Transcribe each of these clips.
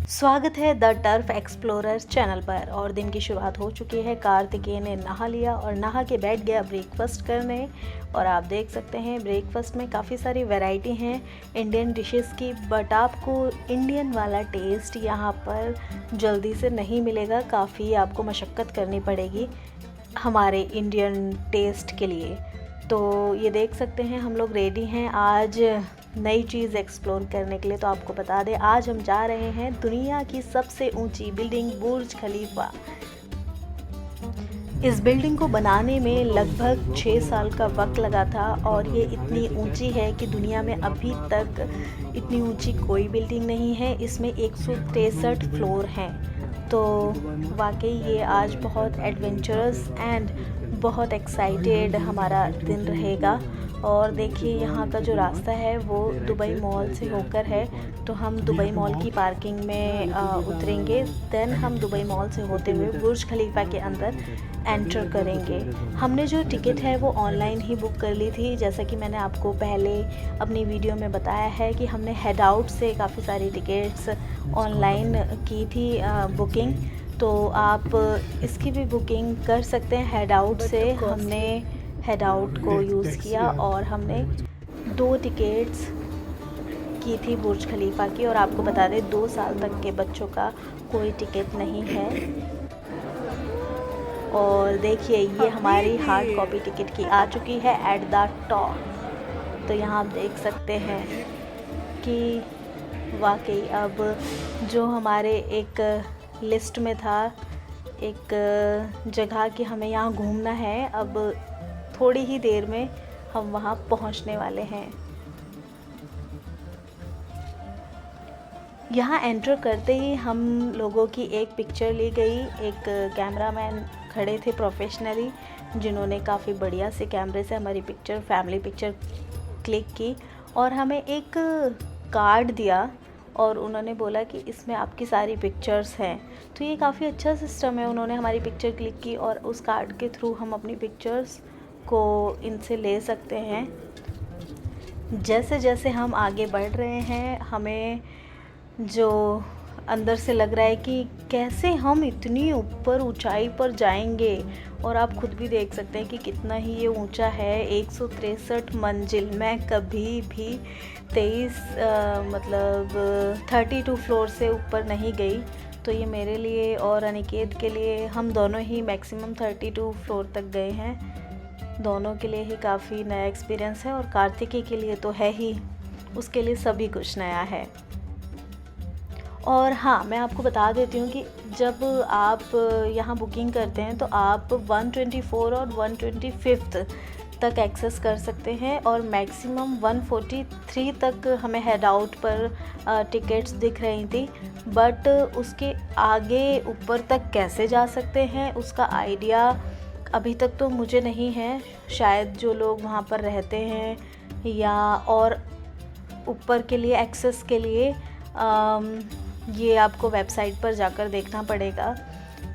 स्वागत है the turf explorer channel पर। और दिन की शुरुआत हो चुकी है। कार्तिकेय ने नहा लिया और नहा के बैठ गया ब्रेकफास्ट करने। और आप देख सकते हैं ब्रेकफास्ट में काफ़ी सारी वैरायटी हैं इंडियन डिशेस की, बट आपको इंडियन वाला टेस्ट यहाँ पर जल्दी से नहीं मिलेगा। काफ़ी आपको मशक्क़त करनी पड़ेगी हमारे इंडियन टेस्ट के लिए। तो ये देख सकते हैं हम लोग रेडी हैं आज नई चीज़ एक्सप्लोर करने के लिए। तो आपको बता दें आज हम जा रहे हैं दुनिया की सबसे ऊंची बिल्डिंग बुर्ज खलीफा। इस बिल्डिंग को बनाने में लगभग 6 साल का वक्त लगा था और ये इतनी ऊंची है कि दुनिया में अभी तक इतनी ऊंची कोई बिल्डिंग नहीं है। इसमें 163 फ्लोर हैं। तो वाकई ये आज बहुत एडवेंचरस एंड बहुत एक्साइटेड हमारा दिन रहेगा। और देखिए यहाँ का जो रास्ता है वो दुबई मॉल से होकर है। तो हम दुबई मॉल की पार्किंग में उतरेंगे, देन हम दुबई मॉल से होते हुए बुर्ज खलीफा के अंदर एंटर करेंगे। हमने जो टिकट है वो ऑनलाइन ही बुक कर ली थी। जैसा कि मैंने आपको पहले अपनी वीडियो में बताया है कि हमने हेड आउट से काफ़ी सारी टिकट्स ऑनलाइन की थी बुकिंग। तो आप इसकी भी बुकिंग कर सकते हैं हेड आउट से। हमने हेड आउट को यूज़ किया और हमने 2 टिकट्स की थी बुर्ज खलीफा की। और आपको बता दें 2 साल तक के बच्चों का कोई टिकट नहीं है। और देखिए ये हमारी हार्ड कॉपी टिकट की आ चुकी है एट द टॉप। तो यहाँ आप देख सकते हैं कि वाकई अब जो हमारे एक लिस्ट में था एक जगह कि हमें यहाँ घूमना है, अब थोड़ी ही देर में हम वहाँ पहुँचने वाले हैं। यहाँ एंटर करते ही हम लोगों की एक पिक्चर ली गई। एक कैमरामैन खड़े थे प्रोफेशनली, जिन्होंने काफ़ी बढ़िया से कैमरे से हमारी पिक्चर, फैमिली पिक्चर क्लिक की। और हमें एक कार्ड दिया और उन्होंने बोला कि इसमें आपकी सारी पिक्चर्स हैं। तो ये काफ़ी अच्छा सिस्टम है। उन्होंने हमारी पिक्चर क्लिक की और उस कार्ड के थ्रू हम अपनी पिक्चर्स को इनसे ले सकते हैं। जैसे जैसे हम आगे बढ़ रहे हैं हमें जो अंदर से लग रहा है कि कैसे हम इतनी ऊपर ऊंचाई पर जाएंगे। और आप खुद भी देख सकते हैं कि कितना ही ये ऊंचा है, 163 मंजिल। मैं कभी भी 32 फ्लोर से ऊपर नहीं गई। तो ये मेरे लिए और अनिकेत के लिए, हम दोनों ही मैक्सिमम 32 फ्लोर तक गए हैं। दोनों के लिए ही काफ़ी नया एक्सपीरियंस है और कार्तिकेय के लिए तो है ही, उसके लिए सभी कुछ नया है। और हाँ, मैं आपको बता देती हूँ कि जब आप यहाँ बुकिंग करते हैं तो आप 124 और 125 तक एक्सेस कर सकते हैं और मैक्सिमम 143 तक हमें हेड आउट पर टिकट्स दिख रही थी। बट उसके आगे ऊपर तक कैसे जा सकते हैं उसका आइडिया अभी तक तो मुझे नहीं है। शायद जो लोग वहाँ पर रहते हैं या और ऊपर के लिए एक्सेस के लिए ये आपको वेबसाइट पर जाकर देखना पड़ेगा।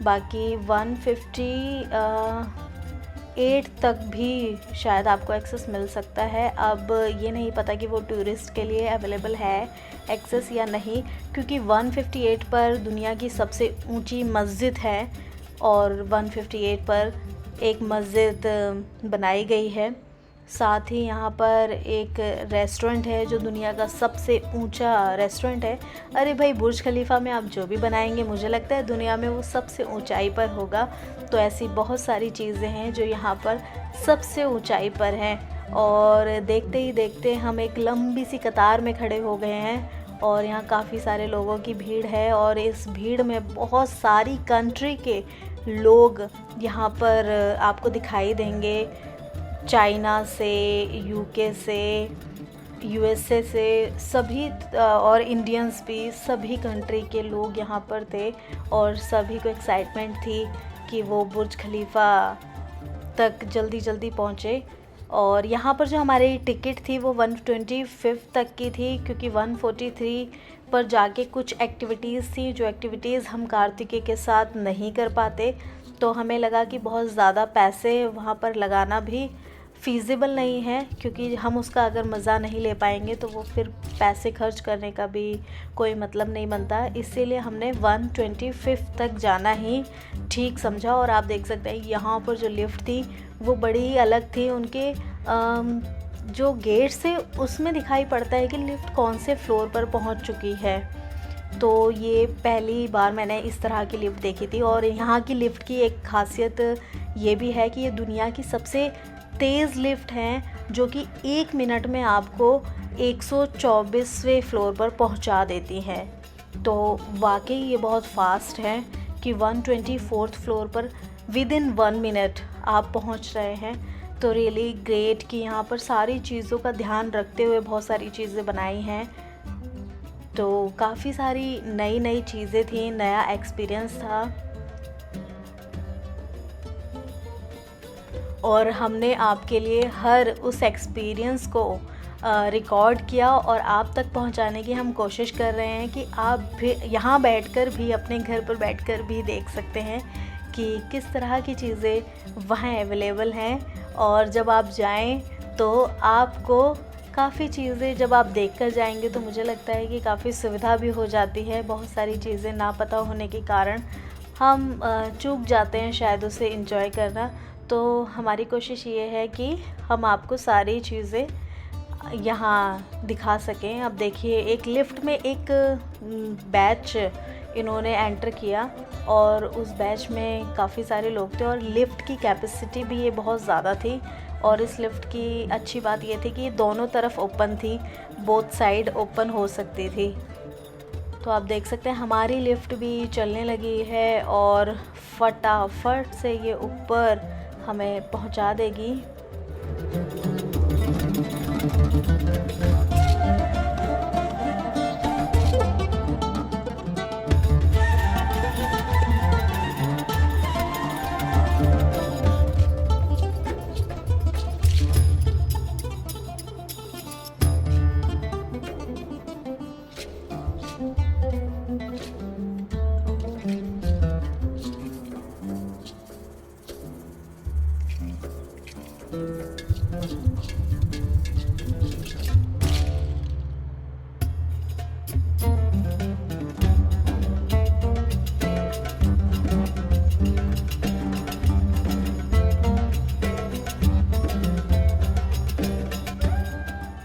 बाकी 158 तक भी शायद आपको एक्सेस मिल सकता है। अब ये नहीं पता कि वो टूरिस्ट के लिए अवेलेबल है एक्सेस या नहीं, क्योंकि 158 पर दुनिया की सबसे ऊंची मस्जिद है और 158 पर एक मस्जिद बनाई गई है। साथ ही यहाँ पर एक रेस्टोरेंट है जो दुनिया का सबसे ऊंचा रेस्टोरेंट है। अरे भाई, बुर्ज खलीफा में आप जो भी बनाएंगे मुझे लगता है दुनिया में वो सबसे ऊंचाई पर होगा। तो ऐसी बहुत सारी चीज़ें हैं जो यहाँ पर सबसे ऊंचाई पर हैं। और देखते ही देखते हम एक लंबी सी कतार में खड़े हो गए हैं और यहाँ काफ़ी सारे लोगों की भीड़ है। और इस भीड़ में बहुत सारी कंट्री के लोग यहाँ पर आपको दिखाई देंगे। चाइना से, यूके से, यूएसए से, सभी और इंडियंस भी, सभी कंट्री के लोग यहाँ पर थे। और सभी को एक्साइटमेंट थी कि वो बुर्ज खलीफा तक जल्दी जल्दी पहुँचे। और यहाँ पर जो हमारी टिकट थी वो 125 तक की थी, क्योंकि 143 पर जाके कुछ एक्टिविटीज़ थी जो एक्टिविटीज़ हम कार्तिकेय के साथ नहीं कर पाते। तो हमें लगा कि बहुत ज़्यादा पैसे वहाँ पर लगाना भी फ़ीज़िबल नहीं है, क्योंकि हम उसका अगर मज़ा नहीं ले पाएंगे तो वो फिर पैसे खर्च करने का भी कोई मतलब नहीं बनता। इसीलिए हमने 125 तक जाना ही ठीक समझा। और आप देख सकते हैं यहाँ पर जो लिफ्ट थी वो बड़ी अलग थी। उनके जो गेट से उसमें दिखाई पड़ता है कि लिफ्ट कौन से फ्लोर पर पहुँच चुकी है। तो ये पहली बार मैंने इस तरह की लिफ्ट देखी थी। और यहाँ की लिफ्ट की एक खासियत ये भी है कि ये दुनिया की सबसे तेज़ लिफ्ट हैं, जो कि 1 मिनट में आपको 124वें फ्लोर पर पहुँचा देती हैं। तो वाकई ये बहुत फास्ट है कि 124th फ्लोर पर विदिन 1 मिनट आप पहुँच रहे हैं। तो रियली ग्रेट कि यहाँ पर सारी चीज़ों का ध्यान रखते हुए बहुत सारी चीज़ें बनाई हैं। तो काफ़ी सारी नई चीज़ें थी, नया एक्सपीरियंस था। और हमने आपके लिए हर उस एक्सपीरियंस को रिकॉर्ड किया और आप तक पहुंचाने की हम कोशिश कर रहे हैं कि आप भी यहाँ बैठकर भी, अपने घर पर बैठकर भी देख सकते हैं कि किस तरह की चीज़ें वहाँ अवेलेबल हैं। और जब आप जाएं तो आपको काफ़ी चीज़ें जब आप देखकर जाएंगे तो मुझे लगता है कि काफ़ी सुविधा भी हो जाती है। बहुत सारी चीज़ें ना पता होने के कारण हम चूक जाते हैं शायद उसे एंजॉय करना। तो हमारी कोशिश ये है कि हम आपको सारी चीज़ें यहाँ दिखा सकें। अब देखिए, एक लिफ्ट में एक बैच इन्होंने एंटर किया और उस बैच में काफ़ी सारे लोग थे और लिफ्ट की कैपेसिटी भी ये बहुत ज़्यादा थी। और इस लिफ्ट की अच्छी बात ये थी कि ये दोनों तरफ ओपन थी, बोथ साइड ओपन हो सकती थी। तो आप देख सकते हैं हमारी लिफ्ट भी चलने लगी है और फटाफट से ये ऊपर हमें पहुंचा देगी।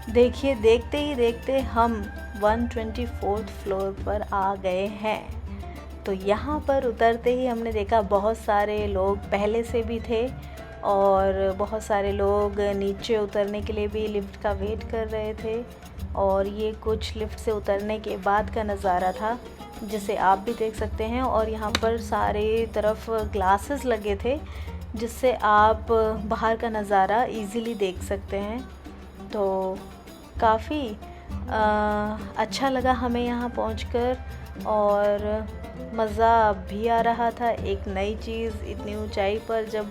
देखिए, देखते ही देखते हम 124th फ्लोर पर आ गए हैं। तो यहाँ पर उतरते ही हमने देखा बहुत सारे लोग पहले से भी थे और बहुत सारे लोग नीचे उतरने के लिए भी लिफ्ट का वेट कर रहे थे। और ये कुछ लिफ्ट से उतरने के बाद का नज़ारा था, जिसे आप भी देख सकते हैं। और यहाँ पर सारे तरफ ग्लासेस लगे थे, जिससे आप बाहर का नज़ारा इजीली देख सकते हैं। तो काफ़ी अच्छा लगा हमें यहाँ पहुँचकर और मज़ा भी आ रहा था। एक नई चीज़, इतनी ऊंचाई पर जब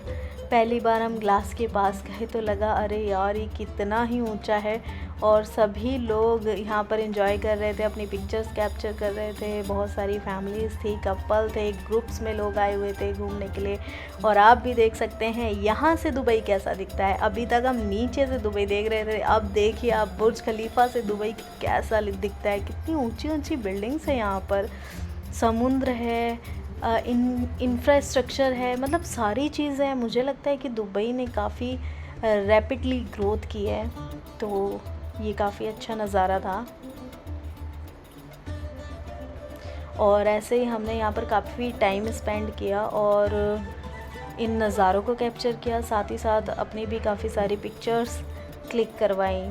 पहली बार हम ग्लास के पास गए तो लगा अरे यार ये कितना ही ऊंचा है। और सभी लोग यहाँ पर एंजॉय कर रहे थे, अपनी पिक्चर्स कैप्चर कर रहे थे। बहुत सारी फैमिलीज़ थी, कपल थे, ग्रुप्स में लोग आए हुए थे घूमने के लिए। और आप भी देख सकते हैं यहाँ से दुबई कैसा दिखता है। अभी तक हम नीचे से दुबई देख रहे थे, अब देखिए आप बुर्ज खलीफा से दुबई कैसा दिखता है। कितनी ऊंची ऊंची बिल्डिंग्स हैं यहाँ पर, समुद्र है, इंफ्रास्ट्रक्चर है, मतलब सारी चीज़ें हैं। मुझे लगता है कि दुबई ने काफ़ी रैपिडली ग्रोथ की है। तो ये काफ़ी अच्छा नज़ारा था। और ऐसे ही हमने यहाँ पर काफ़ी टाइम स्पेंड किया और इन नज़ारों को कैप्चर किया, साथ ही साथ अपनी भी काफ़ी सारी पिक्चर्स क्लिक करवाई।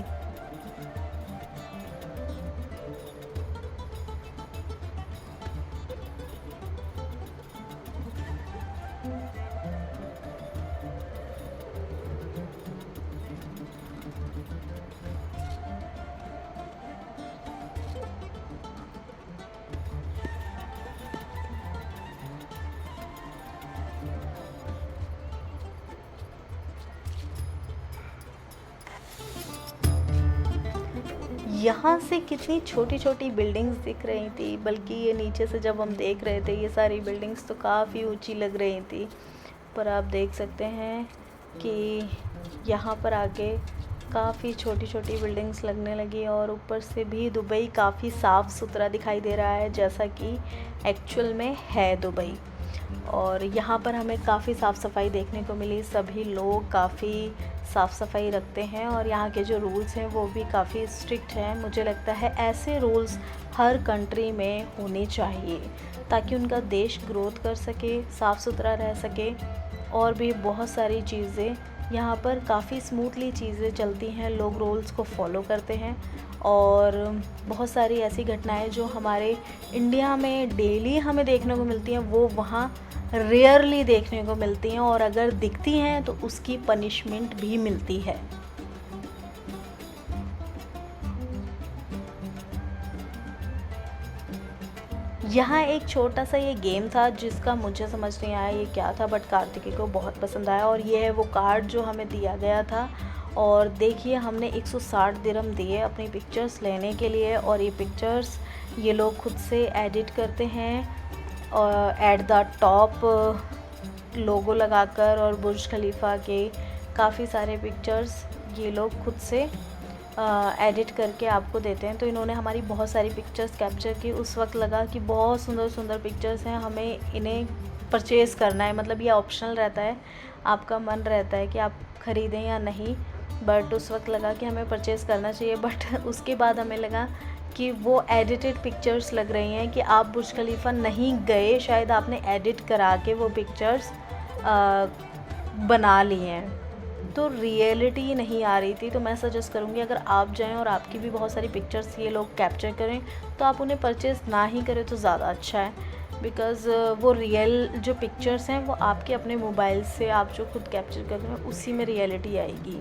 यहाँ से कितनी छोटी छोटी बिल्डिंग्स दिख रही थी, बल्कि ये नीचे से जब हम देख रहे थे ये सारी बिल्डिंग्स तो काफ़ी ऊंची लग रही थी। पर आप देख सकते हैं कि यहाँ पर आके काफ़ी छोटी छोटी बिल्डिंग्स लगने लगी और ऊपर से भी दुबई काफ़ी साफ़ सुथरा दिखाई दे रहा है, जैसा कि एक्चुअल में है दुबई। और यहाँ पर हमें काफ़ी साफ़ सफाई देखने को मिली, सभी लोग काफ़ी साफ़ सफाई रखते हैं और यहाँ के जो रूल्स हैं वो भी काफ़ी स्ट्रिक्ट हैं। मुझे लगता है ऐसे रूल्स हर कंट्री में होने चाहिए ताकि उनका देश ग्रोथ कर सके, साफ़ सुथरा रह सके। और भी बहुत सारी चीज़ें यहाँ पर काफ़ी स्मूथली चीज़ें चलती हैं, लोग रूल्स को फॉलो करते हैं। और बहुत सारी ऐसी घटनाएं जो हमारे इंडिया में डेली हमें देखने को मिलती हैं वो वहाँ रेयरली देखने को मिलती हैं, और अगर दिखती हैं तो उसकी पनिशमेंट भी मिलती है। यहाँ एक छोटा सा ये गेम था जिसका मुझे समझ नहीं आया ये क्या था, बट कार्तिकी को बहुत पसंद आया। और ये है वो कार्ड जो हमें दिया गया था। और देखिए हमने 160 दिरहम दिए अपनी पिक्चर्स लेने के लिए, और ये पिक्चर्स ये लोग खुद से एडिट करते हैं और एट द टॉप लोगो लगाकर, और बुर्ज खलीफा के काफ़ी सारे पिक्चर्स ये लोग खुद से एडिट करके आपको देते हैं। तो इन्होंने हमारी बहुत सारी पिक्चर्स कैप्चर की। उस वक्त लगा कि बहुत सुंदर सुंदर पिक्चर्स हैं, हमें इन्हें परचेज़ करना है, मतलब ये ऑप्शनल रहता है, आपका मन रहता है कि आप ख़रीदें या नहीं। बट उस वक्त लगा कि हमें परचेज़ करना चाहिए। बट उसके बाद हमें लगा कि वो एडिटेड पिक्चर्स लग रही हैं, कि आप बुर्ज खलीफा नहीं गए, शायद आपने एडिट करा के वो पिक्चर्स बना ली हैं, तो रियलिटी नहीं आ रही थी। तो मैं सजेस्ट करूँगी अगर आप जाएं और आपकी भी बहुत सारी पिक्चर्स ये लोग कैप्चर करें तो आप उन्हें परचेज़ ना ही करें तो ज़्यादा अच्छा है। बिकॉज़ वो रियल जो पिक्चर्स हैं वो आपके अपने मोबाइल से आप जो खुद कैप्चर कर रहे हैं उसी में रियलिटी आएगी।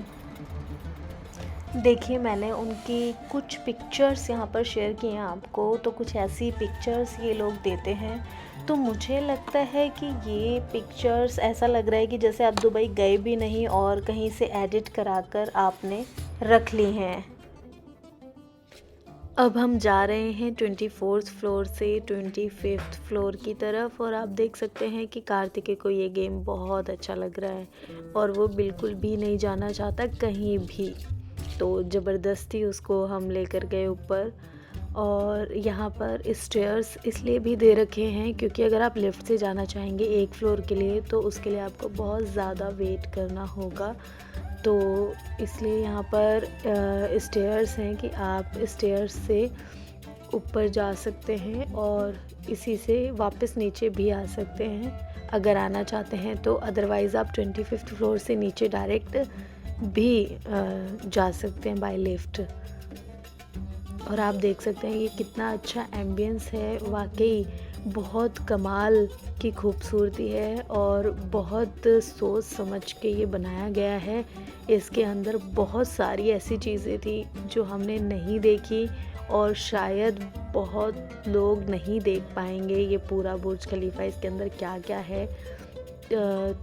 देखिए मैंने उनकी कुछ पिक्चर्स यहाँ पर शेयर की हैं आपको, तो कुछ ऐसी पिक्चर्स ये लोग देते हैं। तो मुझे लगता है कि ये पिक्चर्स ऐसा लग रहा है कि जैसे आप दुबई गए भी नहीं और कहीं से एडिट कराकर आपने रख ली हैं। अब हम जा रहे हैं 24th फ्लोर से 25th फ्लोर की तरफ, और आप देख सकते हैं कि कार्तिकेय को ये गेम बहुत अच्छा लग रहा है और वो बिल्कुल भी नहीं जाना चाहता कहीं भी। तो ज़बरदस्ती उसको हम लेकर गए ऊपर। और यहाँ पर स्टेयर्स इसलिए भी दे रखे हैं क्योंकि अगर आप लिफ्ट से जाना चाहेंगे एक फ्लोर के लिए तो उसके लिए आपको बहुत ज़्यादा वेट करना होगा। तो इसलिए यहाँ पर स्टेयर्स हैं कि आप स्टेयर्स से ऊपर जा सकते हैं और इसी से वापस नीचे भी आ सकते हैं अगर आना चाहते हैं तो। अदरवाइज़ आप 25th फ्लोर से नीचे डायरेक्ट भी जा सकते हैं बाय लिफ्ट। और आप देख सकते हैं ये कितना अच्छा एम्बियंस है, वाकई बहुत कमाल की खूबसूरती है और बहुत सोच समझ के ये बनाया गया है। इसके अंदर बहुत सारी ऐसी चीज़ें थी जो हमने नहीं देखी और शायद बहुत लोग नहीं देख पाएंगे ये पूरा बुर्ज खलीफा, इसके अंदर क्या क्या है।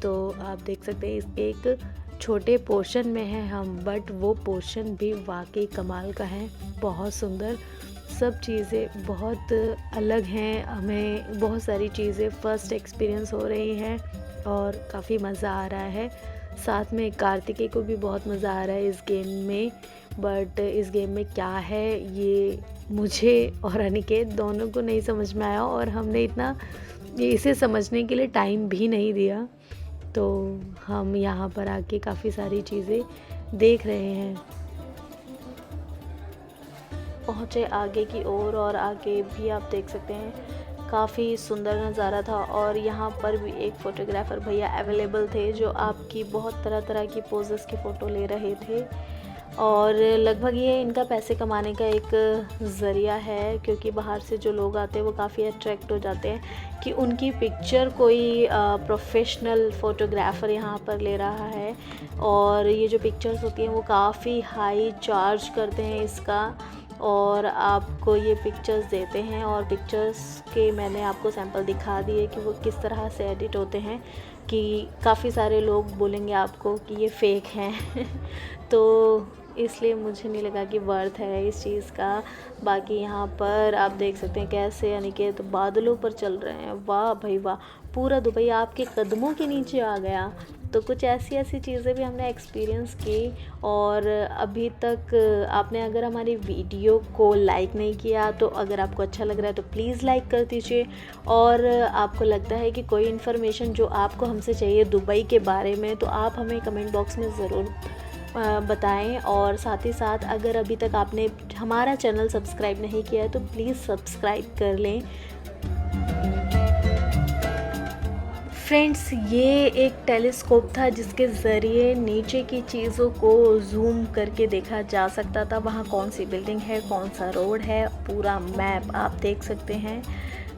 तो आप देख सकते हैं इसके एक छोटे पोर्शन में है हम, बट वो पोर्शन भी वाकई कमाल का है, बहुत सुंदर। सब चीज़ें बहुत अलग हैं, हमें बहुत सारी चीज़ें फ़र्स्ट एक्सपीरियंस हो रही हैं और काफ़ी मज़ा आ रहा है। साथ में कार्तिकेय को भी बहुत मज़ा आ रहा है इस गेम में, बट इस गेम में क्या है ये मुझे और अनिकेत दोनों को नहीं समझ में आया और हमने इतना इसे समझने के लिए टाइम भी नहीं दिया। तो हम यहाँ पर आके काफ़ी सारी चीज़ें देख रहे हैं। पहुँचे आगे की ओर और आगे भी आप देख सकते हैं काफ़ी सुंदर नज़ारा था। और यहाँ पर भी एक फ़ोटोग्राफ़र भैया अवेलेबल थे जो आपकी बहुत तरह तरह की पोजेस की फ़ोटो ले रहे थे। और लगभग ये इनका पैसे कमाने का एक ज़रिया है क्योंकि बाहर से जो लोग आते हैं वो काफ़ी अट्रैक्ट हो जाते हैं कि उनकी पिक्चर कोई प्रोफेशनल फ़ोटोग्राफ़र यहाँ पर ले रहा है। और ये जो पिक्चर्स होती हैं वो काफ़ी हाई चार्ज करते हैं इसका, और आपको ये पिक्चर्स देते हैं। और पिक्चर्स के मैंने आपको सैंपल दिखा दिए कि वो किस तरह से एडिट होते हैं, कि काफ़ी सारे लोग बोलेंगे आपको कि ये फ़ेक हैं तो इसलिए मुझे नहीं लगा कि वर्थ है इस चीज़ का। बाकी यहाँ पर आप देख सकते हैं कैसे अनिकेत बादलों पर चल रहे हैं। वाह भाई वाह, पूरा दुबई आपके कदमों के नीचे आ गया। तो कुछ ऐसी ऐसी चीज़ें भी हमने एक्सपीरियंस की। और अभी तक आपने अगर हमारी वीडियो को लाइक नहीं किया तो अगर आपको अच्छा लग रहा है तो प्लीज़ लाइक कर दीजिए। और आपको लगता है कि कोई इन्फॉर्मेशन जो आपको हमसे चाहिए दुबई के बारे में तो आप हमें कमेंट बॉक्स में ज़रूर बताएं। और साथ ही साथ अगर अभी तक आपने हमारा चैनल सब्सक्राइब नहीं किया है तो प्लीज़ सब्सक्राइब कर लें। फ्रेंड्स, ये एक टेलीस्कोप था जिसके ज़रिए नीचे की चीज़ों को जूम करके देखा जा सकता था। वहाँ कौन सी बिल्डिंग है, कौन सा रोड है, पूरा मैप आप देख सकते हैं।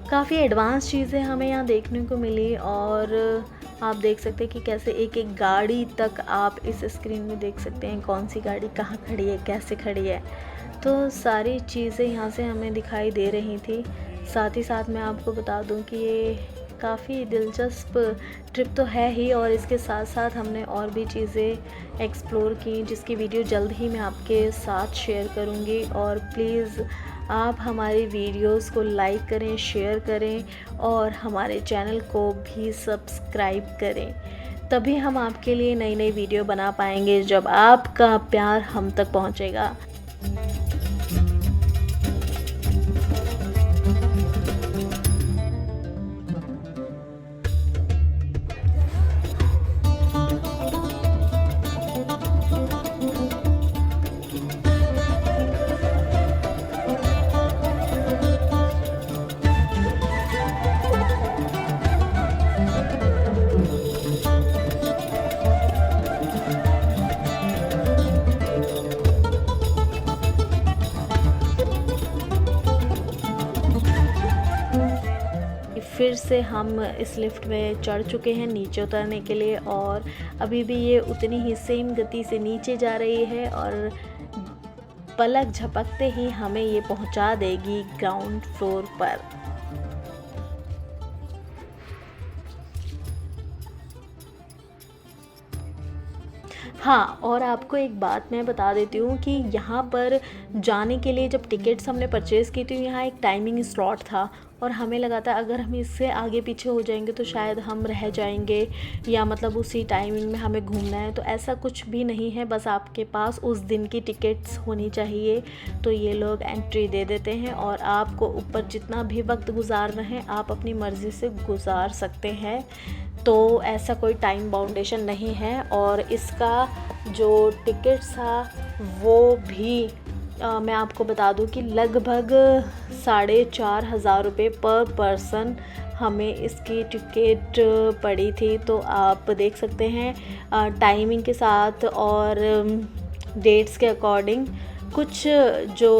काफ़ी एडवांस चीज़ें हमें यहाँ देखने को मिली। और आप देख सकते हैं कि कैसे एक एक गाड़ी तक आप इस स्क्रीन में देख सकते हैं, कौन सी गाड़ी कहाँ खड़ी है, कैसे खड़ी है। तो सारी चीज़ें यहाँ से हमें दिखाई दे रही थी। साथ ही साथ मैं आपको बता दूँ कि ये काफ़ी दिलचस्प ट्रिप तो है ही, और इसके साथ साथ हमने और भी चीज़ें एक्सप्लोर की जिसकी वीडियो जल्द ही मैं आपके साथ शेयर करूँगी। और प्लीज़ आप हमारी वीडियोस को लाइक करें, शेयर करें और हमारे चैनल को भी सब्सक्राइब करें। तभी हम आपके लिए नई नई वीडियो बना पाएंगे जब आपका प्यार हम तक पहुँचेगा। फिर से हम इस लिफ्ट में चढ़ चुके हैं नीचे उतरने के लिए, और अभी भी ये उतनी ही सेम गति से नीचे जा रही है और पलक झपकते ही हमें ये पहुंचा देगी ग्राउंड फ्लोर पर। हाँ, और आपको एक बात मैं बता देती हूँ कि यहाँ पर जाने के लिए जब टिकट्स हमने परचेज़ की थी, यहाँ एक टाइमिंग स्लॉट था और हमें लगा था अगर हम इससे आगे पीछे हो जाएंगे तो शायद हम रह जाएंगे, या मतलब उसी टाइमिंग में हमें घूमना है। तो ऐसा कुछ भी नहीं है, बस आपके पास उस दिन की टिकट्स होनी चाहिए तो ये लोग एंट्री दे देते हैं और आपको ऊपर जितना भी वक्त गुजारना है आप अपनी मर्ज़ी से गुजार सकते हैं। तो ऐसा कोई टाइम बाउंडेशन नहीं है। और इसका जो टिकट्स था वो भी मैं आपको बता दूं कि लगभग 4,500 रुपये पर पर्सन हमें इसकी टिकट पड़ी थी। तो आप देख सकते हैं टाइमिंग के साथ और डेट्स के अकॉर्डिंग कुछ जो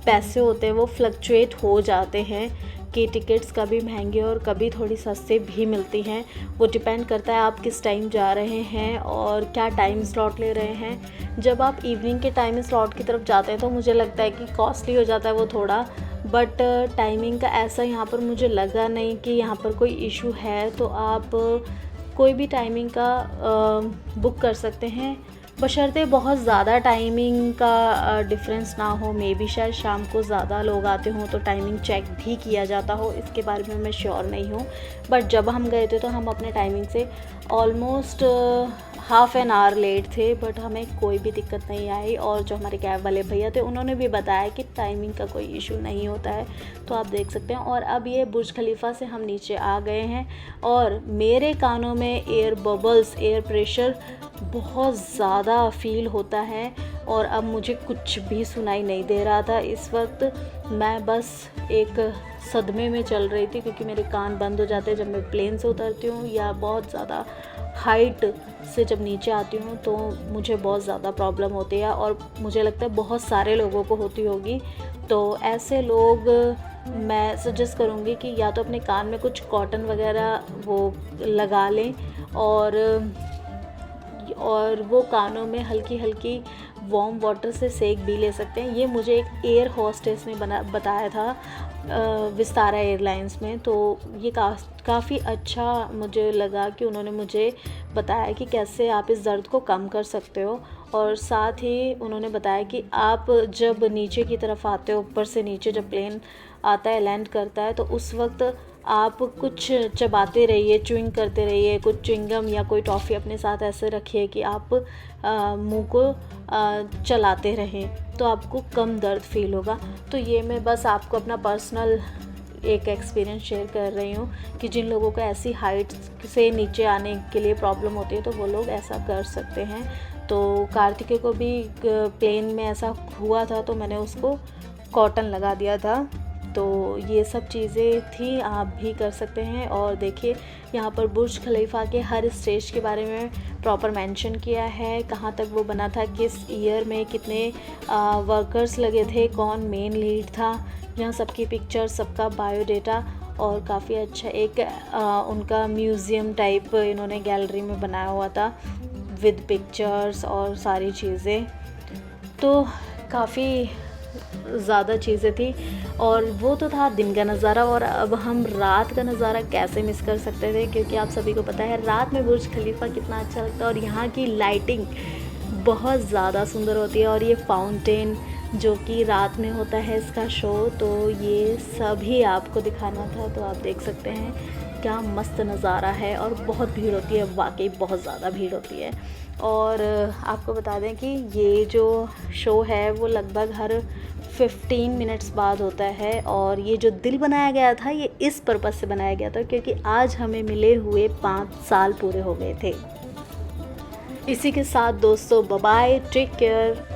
पैसे होते हैं वो फ्लक्चुएट हो जाते हैं कि टिकट्स कभी महंगी और कभी थोड़ी सस्ते भी मिलती हैं। वो डिपेंड करता है आप किस टाइम जा रहे हैं और क्या टाइम स्लॉट ले रहे हैं। जब आप इवनिंग के टाइम स्लॉट की तरफ जाते हैं तो मुझे लगता है कि कॉस्टली हो जाता है वो थोड़ा, बट टाइमिंग का ऐसा यहाँ पर मुझे लगा नहीं कि यहाँ पर कोई इशू है। तो आप कोई भी टाइमिंग का बुक कर सकते हैं, बशर्ते बहुत ज़्यादा टाइमिंग का डिफरेंस ना हो। मे बी शायद शाम को ज़्यादा लोग आते हों तो टाइमिंग चेक भी किया जाता हो, इसके बारे में मैं श्योर नहीं हूँ। बट जब हम गए थे तो हम अपने टाइमिंग से almost half an hour late थे, बट हमें कोई भी दिक्कत नहीं आई। और जो हमारे कैब वाले भैया थे उन्होंने भी बताया कि टाइमिंग का कोई इशू नहीं होता है। तो आप देख सकते हैं। और अब ये बुर्ज खलीफा से हम नीचे आ गए हैं और मेरे कानों में एयर बबल्स, एयर प्रेशर बहुत ज़्यादा फील होता है और अब मुझे कुछ भी सुनाई नहीं दे रहा था। इस वक्त मैं बस एक सदमे में चल रही थी क्योंकि मेरे कान बंद हो जाते हैं जब मैं प्लेन से उतरती हूँ या बहुत ज़्यादा हाइट से जब नीचे आती हूँ तो मुझे बहुत ज़्यादा प्रॉब्लम होती है और मुझे लगता है बहुत सारे लोगों को होती होगी। तो ऐसे लोग मैं सजेस्ट करूँगी कि या तो अपने कान में कुछ कॉटन वगैरह वो लगा लें और वो कानों में हल्की हल्की वार्म वाटर से सेक भी ले सकते हैं। ये मुझे एक एयर होस्टेस ने बताया था विस्तारा एयरलाइंस में। तो ये काफ़ी अच्छा मुझे लगा कि उन्होंने मुझे बताया कि कैसे आप इस दर्द को कम कर सकते हो। और साथ ही उन्होंने बताया कि आप जब नीचे की तरफ आते हो, ऊपर से नीचे जब प्लेन आता है, लैंड करता है, तो उस वक्त आप कुछ चबाते रहिए, च्युइंग करते रहिए, कुछ च्युइंगम या कोई टॉफ़ी अपने साथ ऐसे रखिए कि आप मुंह को चलाते रहें, तो आपको कम दर्द फ़ील होगा। तो ये मैं बस आपको अपना पर्सनल एक एक्सपीरियंस शेयर कर रही हूँ कि जिन लोगों को ऐसी हाइट से नीचे आने के लिए प्रॉब्लम होती है तो वो लोग ऐसा कर सकते हैं। तो कार्तिकेय को भी प्लेन में ऐसा हुआ था, तो मैंने उसको कॉटन लगा दिया था। तो ये सब चीज़ें थी, आप भी कर सकते हैं। और देखिए यहाँ पर बुर्ज खलीफा के हर स्टेज के बारे में प्रॉपर मेंशन किया है, कहाँ तक वो बना था, किस ईयर में, कितने वर्कर्स लगे थे, कौन मेन लीड था, यहाँ सबकी पिक्चर, सबका बायोडेटा। और काफ़ी अच्छा एक उनका म्यूज़ियम टाइप इन्होंने गैलरी में बनाया हुआ था विद पिक्चर्स और सारी चीज़ें। तो काफ़ी ज़्यादा चीज़ें थी और वो तो था दिन का नज़ारा। और अब हम रात का नज़ारा कैसे मिस कर सकते थे, क्योंकि आप सभी को पता है रात में बुर्ज खलीफा कितना अच्छा लगता है और यहाँ की लाइटिंग बहुत ज़्यादा सुंदर होती है। और ये फाउंटेन जो कि रात में होता है इसका शो, तो ये सभी आपको दिखाना था। तो आप देख सकते हैं क्या मस्त नज़ारा है और बहुत भीड़ होती है, वाकई बहुत ज़्यादा भीड़ होती है। और आपको बता दें कि ये जो शो है वो लगभग हर 15 मिनट्स बाद होता है। और ये जो दिल बनाया गया था ये इस पर्पज़ से बनाया गया था क्योंकि आज हमें मिले हुए 5 साल पूरे हो गए थे। इसी के साथ दोस्तों बाय बाय, टेक केयर।